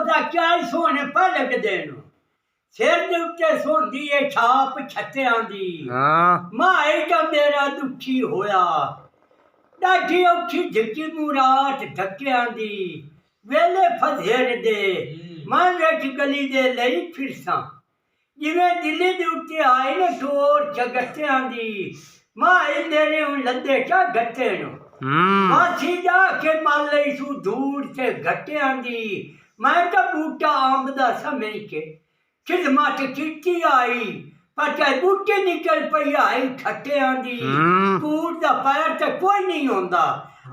पता क्या सोने पलक देनो सिर दे उत्ते सोंदी है छाप छत्तियां दी माए का मेरा दुखी होया डाढी औखी झिकी मुराट ढक्कियां दी वेले फजेर दे मैं वेच गली दे लई फिरसां जिवें दिल्ली दे उत्ते आए न टोर चगट्टियां दी माए मेरे हुण लद्दे चा गट्टे नो मासी जाके माले सू दूर से घटियां दी मैं तो बूटा आंब दा समय के खिदमत कीती आई पर चाहे बूटे निकल पई आई खटियां दी कूड़ दा पैर ते कोई नहीं होंदा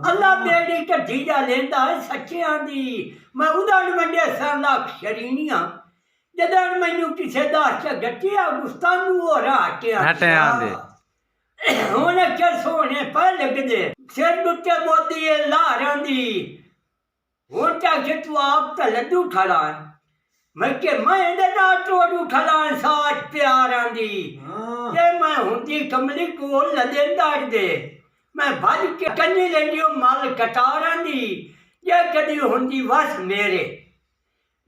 अल्लाह बेड़ी कड्ढी जा लेंदा है सच्चियां दी मैं उदण वंडे साला शरीनियां जदन मैनू किसे दा गटिया गुस्तानू हो हटियां दे हुण के सोने पर लगदे सिर दुत्ते बोदी लारां दी हुण तक तू आप तो लड्डू खड़ा मैं के मैं दे ना टोडू खड़ा साथ प्यारां दी ते मैं हुंदी कमली कोल लदेंदार दे मैं भज के कन्नी लेंदियो मल कटारां दी जे कदी हुंदी वस मेरे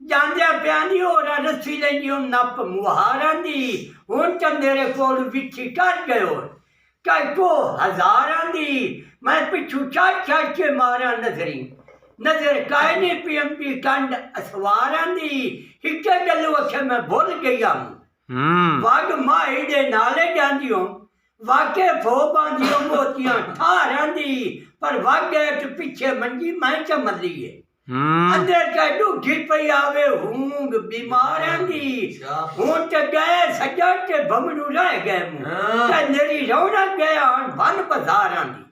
जांदे प्यानी और रस्सी लेंदियो नप मुहारां दी हुण ते मेरे कोल विछी कर गयो को हजारां दी मैं पिछू चढ़ के मारा नजरी नजर काए नहीं पीएमपी कंड असवारां दी हिके गलू अखे मैं भुल गया वग माई दे नाले जांदियो वाके फो बांदियो मोतियां ठारां दी पर वगे पीछे मंजी मैं चमली है अंदर का डूठी पई आवे हूंग बीमारां दी हुण ते गए सजा ते भमनू रह गए मुंह ते नेरी रौनक गया वन बाजारां दी